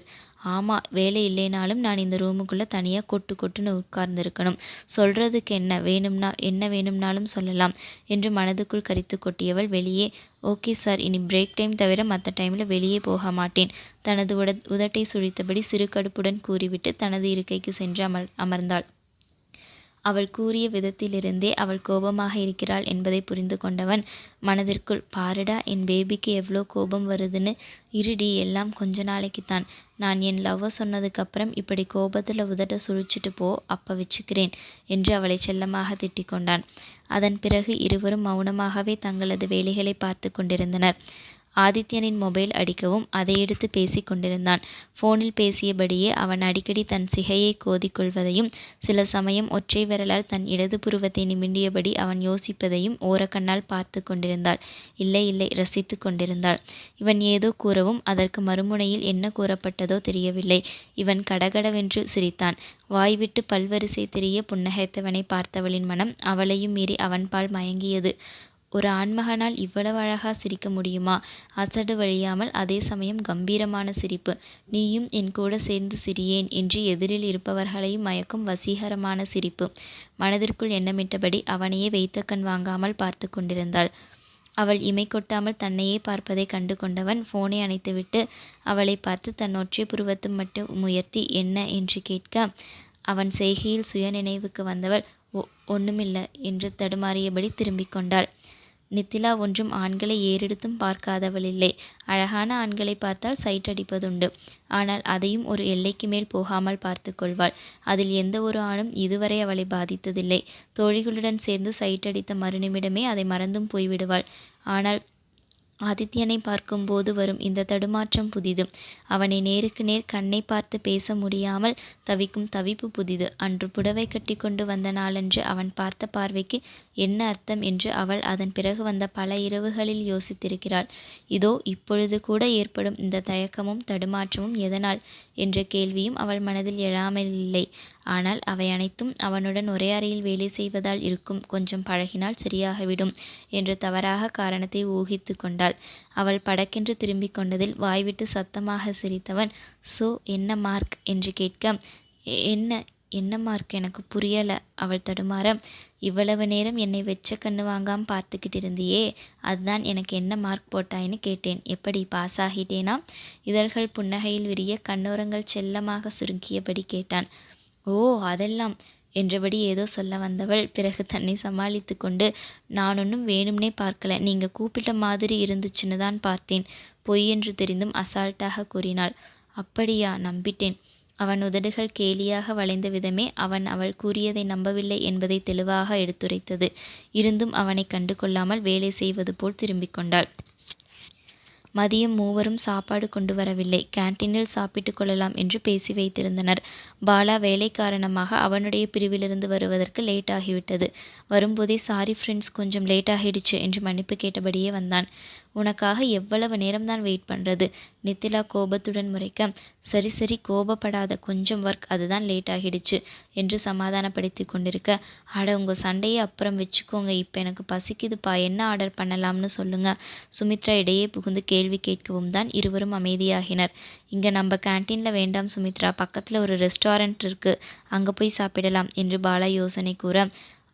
ஆமா, வேலை இல்லைனாலும் நான் இந்த ரூமுக்குள்ள தனியா கொட்டு கொட்டுன்னு உட்கார்ந்திருக்கணும். சொல்றதுக்கு என்ன வேணும்னாலும் சொல்லலாம் என்று மனதுக்குள் கரித்து கொட்டியவள் வெளியே, ஓகே சார், இனி பிரேக் டைம் தவிர மற்ற டைம்ல வெளியே போக மாட்டேன். தனது உதட்டை சுழித்தபடி சிறு கடுப்புடன் கூறிவிட்டு தனது இருக்கைக்கு சென்று அமர்ந்தாள். அவள் கூறிய விதத்திலிருந்தே அவள் கோபமாக இருக்கிறாள் என்பதை புரிந்து கொண்டவன் மனதிற்குள், பாருடா என் பேபிக்கு எவ்வளோ கோபம் வருதுன்னு. இருடி, எல்லாம் கொஞ்ச நாளைக்குத்தான். நான் என் லவ்வை சொன்னதுக்கப்புறம் இப்படி கோபத்தில் உதட்ட சுழிச்சிட்டு போ, அப்போ வச்சுக்கிறேன் என்று அவளை செல்லமாக திட்டிக் கொண்டான். அதன் பிறகு இருவரும் மௌனமாகவே தங்களது வேலைகளை பார்த்து கொண்டிருந்தனர். ஆதித்யனின் மொபைல் அடிக்கவும் அதை எடுத்து பேசி கொண்டிருந்தான். போனில் பேசியபடியே அவன் அடிக்கடி தன் சிகையை கோதிக்கொள்வதையும் சில சமயம் ஒற்றை விரலால் தன் இடது புருவத்தை நிமிண்டியபடி அவன் யோசிப்பதையும் ஓரக்கண்ணால் பார்த்து கொண்டிருந்தாள். இல்லை இல்லை, ரசித்து கொண்டிருந்தாள். இவன் ஏதோ கூறவும் அதற்கு மறுமுனையில் என்ன கூறப்பட்டதோ தெரியவில்லை. இவன் கடகடவென்று சிரித்தான். வாய்விட்டு பல்வரிசை தெரிய புன்னகைத்தவனை பார்த்தவளின் மனம் அவளையும் மீறி அவன்பால் மயங்கியது. ஒரு ஆண்மகனால் இவ்வளவு அழகா சிரிக்க முடியுமா? அசடு வழியாமல் அதே சமயம் கம்பீரமான சிரிப்பு. நீயும் என் கூட சேர்ந்து சிரியேன் என்று எதிரில் இருப்பவர்களையும் மயக்கும் வசீகரமான சிரிப்பு. மனதிற்குள் எண்ணமிட்டபடி அவனையே வைத்த கண் வாங்காமல் பார்த்து கொண்டிருந்தாள். அவள் இமை கொட்டாமல் தன்னையே பார்ப்பதை கண்டு கொண்டவன் போனை அணைத்துவிட்டு அவளை பார்த்து தன் ஒற்றை புருவத்து மட்டும் உயர்த்தி என்ன என்று கேட்க, அவன் செய்கையில் சுய நினைவுக்கு வந்தவள் ஒண்ணுமில்ல என்று தடுமாறியபடி திரும்பிக் கொண்டாள். நித்திலா ஒன்றும் ஆண்களை ஏறெடுத்தும் பார்க்காதவளில்லை. அழகான ஆண்களை பார்த்தால் சைட் அடிப்பதுண்டு. ஆனால் அதையும் ஒரு எல்லைக்கு மேல் போகாமல் பார்த்து கொள்வாள். அதில் எந்த ஒரு ஆணும் இதுவரை அவளை பாதித்ததில்லை. தோழிகளுடன் சேர்ந்து சைட் அடித்த மறுநிமிடமே அதை மறந்தும் போய்விடுவாள். ஆனால் ஆதித்யனை பார்க்கும்போது வரும் இந்த தடுமாற்றம் புதிது. அவனை நேருக்கு நேர் கண்ணை பார்த்து பேச முடியாமல் தவிக்கும் தவிப்பு புதிது. அன்று புடவை கட்டி கொண்டு வந்த நாளன்று அவன் பார்த்த பார்வைக்கு என்ன அர்த்தம் என்று அவள் அதன் பிறகு வந்த பல இரவுகளில் யோசித்திருக்கிறாள். இதோ இப்பொழுது கூட ஏற்படும் இந்த தயக்கமும் தடுமாற்றமும் எதனால் என்ற கேள்வியும் அவள் மனதில் எழாமலில்லை. ஆனால் அவை அனைத்தும் அவனுடன் ஒரே அறையில் வேலை செய்வதால் இருக்கும். கொஞ்சம் பழகினால் சரியாகிவிடும் என்று தவறாக காரணத்தை ஊகித்து கொண்டாள். அவள் படக்கென்று திரும்பிக் கொண்டதில் வாய்விட்டு சத்தமாக சிரித்தவன், சோ என்ன மார்க் என்று கேட்க, என்ன என்ன மார்க் எனக்கு புரியல. அவள் தடுமாற, இவ்வளவு நேரம் என்னை வெச்ச கண்ணு வாங்காம பார்த்துக்கிட்டு இருந்தியே, அதுதான் எனக்கு என்ன மார்க் போட்டாயின்னு கேட்டேன். எப்படி, பாஸ் ஆகிட்டேனா? இதழ்கள் புன்னகையில் விரிய கண்ணோரங்கள் செல்லமாக சுருங்கியபடி கேட்டான். ஓ, அதெல்லாம் என்றபடி ஏதோ சொல்ல வந்தவள் பிறகு தன்னை சமாளித்து கொண்டு, நான் ஒன்றும் வேணும்னே பார்க்கல, நீங்க கூப்பிட்ட மாதிரி இருந்துச்சுன்னு தான் பார்த்தேன். பொய் என்று தெரிந்தும் அசால்ட்டாக கூறினாள். அப்படியா, நம்பிட்டேன். அவன் உதடுகள் கேலியாக வளைந்த விதமே அவள் கூறியதை நம்பவில்லை என்பதை தெளிவாக எடுத்துரைத்தது. இருந்தும் அவனை கண்டு கொள்ளாமல் வேலை செய்வது போல் திரும்பிக் கொண்டாள். மதியம் மூவரும் சாப்பாடு கொண்டு வரவில்லை. கேன்டீனில் சாப்பிட்டு கொள்ளலாம் என்று பேசி வைத்திருந்தனர். பாலா வேலை காரணமாக அவனுடைய பிரிவிலிருந்து வருவதற்கு லேட் ஆகிவிட்டது. வரும்போதே சாரி ஃப்ரெண்ட்ஸ், கொஞ்சம் லேட் ஆகிடுச்சு என்று மன்னிப்பு கேட்டபடியே வந்தான். உனக்காக எவ்வளவு நேரம்தான் வெயிட் பண்ணுறது? நித்திலா கோபத்துடன் முறைக்க, சரி சரி கோபப்படாத, கொஞ்சம் ஒர்க், அதுதான் லேட் ஆகிடுச்சு என்று சமாதானப்படுத்தி கொண்டிருக்க, அட உங்கள் சண்டையை அப்புறம் வச்சுக்கோங்க, இப்போ எனக்கு பசிக்குதுப்பா, என்ன ஆர்டர் பண்ணலாம்னு சொல்லுங்க. சுமித்ரா இடையே புகுந்து கேள்வி கேட்கவும் தான் இருவரும் அமைதியாகினர். இங்கே நம்ம கேன்டீனில் வேண்டாம் சுமித்ரா, பக்கத்தில் ஒரு ரெஸ்டாரண்ட் இருக்கு, அங்கே போய் சாப்பிடலாம் என்று பாலா யோசனை கூற,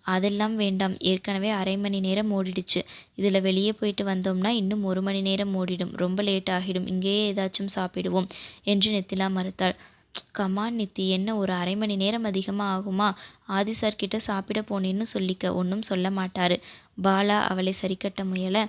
அதெல்லாம் வேண்டாம், ஏற்கனவே 1/2 மணி நேரம் ஓடிடுச்சு, இதில் வெளியே போயிட்டு வந்தோம்னா இன்னும் 1 மணி நேரம் ஓடிடும், ரொம்ப லேட் ஆகிடும், இங்கேயே ஏதாச்சும் சாப்பிடுவோம் என்று நித்திலா மறுத்தாள். கமான் நித்தி, என்ன ஒரு 1/2 மணி நேரம் அதிகமாக ஆகுமா? ஆதி சார் கிட்ட சாப்பிட போனேன்னு சொல்லிக்க, ஒன்றும் சொல்ல மாட்டாரு. பாலா அவளை சரிக்கட்ட முயல,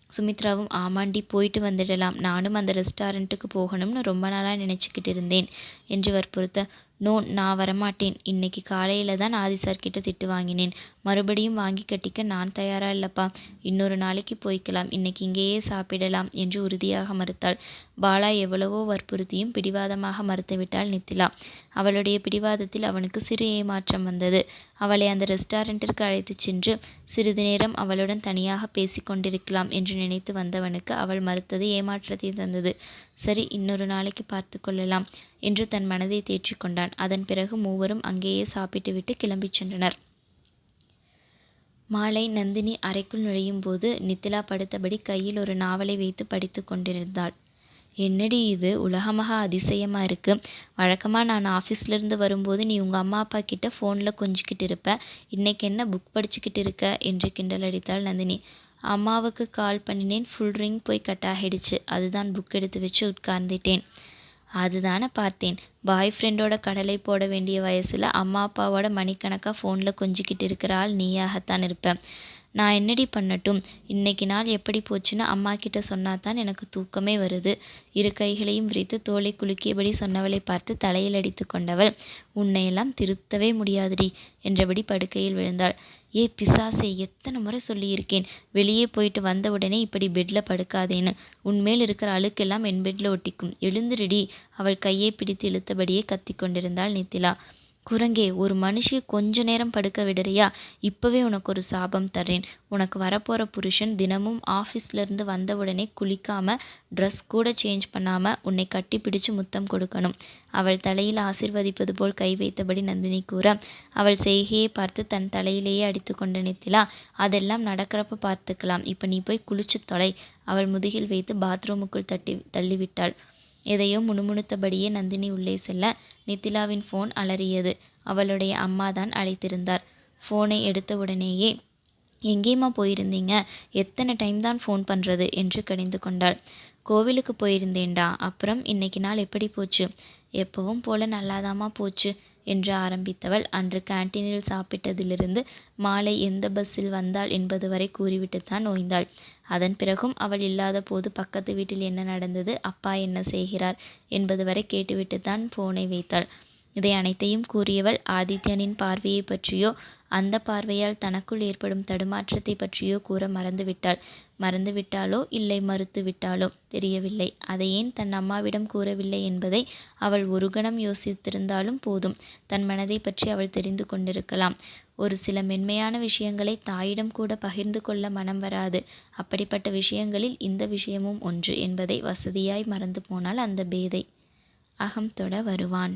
சுமித்ராவும் ஆமாண்டி போயிட்டு வந்துடலாம், நானும் அந்த ரெஸ்டாரண்ட்டுக்கு போகணும்னு ரொம்ப நாளாக நினச்சிக்கிட்டு இருந்தேன் என்று வற்புறுத்த, நோ, நான் வரமாட்டேன், இன்னைக்கு காலையில் தான் ஆதி சார் கிட்ட திட்டு வாங்கினேன், மறுபடியும் வாங்கி கட்டிக்க நான் தயாரா இல்லப்பா, இன்னொரு நாளைக்கு போய்க்கலாம், இன்னைக்கு இங்கேயே சாப்பிடலாம் என்று உறுதியாக மறுத்தாள். பாலா எவ்வளவோ வற்புறுத்தியும் பிடிவாதமாக மறுத்துவிட்டாள் நித்திலா. அவளுடைய பிடிவாதத்தில் அவனுக்கு சிறு ஏமாற்றம் வந்தது. அவளை அந்த ரெஸ்டாரண்ட்டிற்கு அழைத்துச் சென்று சிறிது நேரம் அவளுடன் தனியாக பேசி கொண்டிருக்கலாம் என்று நினைத்து வந்தவனுக்கு அவள் மறுத்தது ஏமாற்றத்தை தந்தது. சரி, இன்னொரு நாளைக்கு பார்த்து கொள்ளலாம் என்று தன் மனதை தேற்றிக்கொண்டான். அதன் பிறகு மூவரும் அங்கேயே சாப்பிட்டுவிட்டு கிளம்பிச் சென்றனர். மாலை நந்தினி அறைக்குள் நுழையும் போது நித்திலா படுத்தபடி கையில் ஒரு நாவலை வைத்து படித்து கொண்டிருந்தாள். என்னடி இது, உலகமகா அதிசயமாக இருக்கு. வழக்கமாக நான் ஆஃபீஸ்லேருந்து வரும்போது நீ உங்கள் அம்மா அப்பா கிட்ட ஃபோனில் கொஞ்சிக்கிட்டு இருப்ப. இன்னைக்கு என்ன புக் படிச்சுக்கிட்டு இருக்க என்று கிண்டல் அடித்தாள் நந்தினி. அம்மாவுக்கு கால் பண்ணினேன், ஃபுல் ரிங் போய் கட் ஆகிடுச்சு. அதுதான் புக் எடுத்து வச்சு உட்கார்ந்துட்டேன். அதுதானே பார்த்தேன். பாய் ஃப்ரெண்டோட கடலை போட வேண்டிய வயசில் அம்மா அப்பாவோட மணிக்கணக்காக ஃபோனில் கொஞ்சிக்கிட்டு இருக்கிற ஆள் நீயாகத்தான் இருப்பேன். நான் என்னடி பண்ணட்டும்? இன்னைக்கு நாள் எப்படி போச்சுன்னு அம்மா கிட்ட சொன்னாதான் எனக்கு தூக்கமே வருது. இரு கைகளையும் விரித்து தோலை குலுக்கியபடி சொன்னவளை பார்த்து தலையில் அடித்து கொண்டவள், உன்னையெல்லாம் திருத்தவே முடியாதுடி என்றபடி படுக்கையில் விழுந்தாள். ஏ பிசாசே, எத்தனை முறை சொல்லியிருக்கேன், வெளியே போயிட்டு வந்த உடனே இப்படி பெட்ல படுக்காதேன்னு. உன்மேல் இருக்கிற அழுக்கெல்லாம் என் பெட்ல ஒட்டிக்கும். எழுந்துருடி. அவள் கையை பிடித்து இழுத்தபடியே கத்தி கொண்டிருந்தாள் நித்திலா. குரங்கே, ஒரு மனுஷிய கொஞ்ச நேரம் படுக்க விடுறியா? இப்பவே உனக்கு ஒரு சாபம் தர்றேன். உனக்கு வரப்போற புருஷன் தினமும் ஆஃபீஸ்லேருந்து வந்தவுடனே குளிக்காம ட்ரெஸ் கூட சேஞ்ச் பண்ணாம உன்னை கட்டி பிடிச்சு முத்தம் கொடுக்கணும். அவள் தலையில் ஆசிர்வதிப்பது போல் கை வைத்தபடி நந்தினி கூற, அவள் செய்கையை பார்த்து தன் தலையிலேயே அடித்து கொண்ட நித்திலா, அதெல்லாம் நடக்கிறப்ப பார்த்துக்கலாம். இப்போ நீ போய் குளிச்சு தொலை. அவள் முதுகில் வைத்து பாத்ரூமுக்குள் தள்ளிவிட்டாள். எதையோ முணுமுணுத்தபடியே நந்தினி உள்ளே செல்ல நித்திலாவின் ஃபோன் அலறியது. அவளுடைய அம்மாதான் அழைத்திருந்தார். ஃபோனை எடுத்தவுடனேயே, எங்கேம்மா போயிருந்தீங்க? எத்தனை டைம் தான் ஃபோன் பண்ணுறது என்று கடிந்து கொண்டாள். கோவிலுக்கு போயிருந்தேன்டா. அப்புறம் இன்னைக்கு நாள் எப்படி போச்சு? எப்பவும் போல நல்லாதாம்மா போச்சு என்று ஆரம்பித்தவள் அன்று கேன்டீனில் சாப்பிட்டதிலிருந்து மாலை எந்த பஸ்ஸில் வந்தாள் என்பது வரை கூறிவிட்டுத்தான் ஓய்ந்தாள். அதன் பிறகும் அவள் இல்லாத போது பக்கத்து வீட்டில் என்ன நடந்தது, அப்பா என்ன செய்கிறார் என்பது வரை கேட்டுவிட்டுத்தான் போனை வைத்தாள். இதை அனைத்தையும் கூறியவள் ஆதித்யனின் பார்வையை பற்றியோ அந்த பார்வையால் தனக்குள் ஏற்படும் தடுமாற்றத்தை பற்றியோ கூற மறந்துவிட்டாளோ இல்லை மறுத்து விட்டாளோ தெரியவில்லை. அதை ஏன் தன் அம்மாவிடம் கூறவில்லை என்பதை அவள் ஒரு கணம் யோசித்திருந்தாலும் போதும். தன் மனதை பற்றி அவள் தெரிந்து கொண்டிருக்கலாம். ஒரு சில மென்மையான விஷயங்களை தாயிடம் கூட பகிர்ந்து கொள்ள மனம் வராது. அப்படிப்பட்ட விஷயங்களில் இந்த விஷயமும் ஒன்று என்பதை வசதியாய் மறந்து போனால் அந்த பேதை அகம் தொட வருவான்.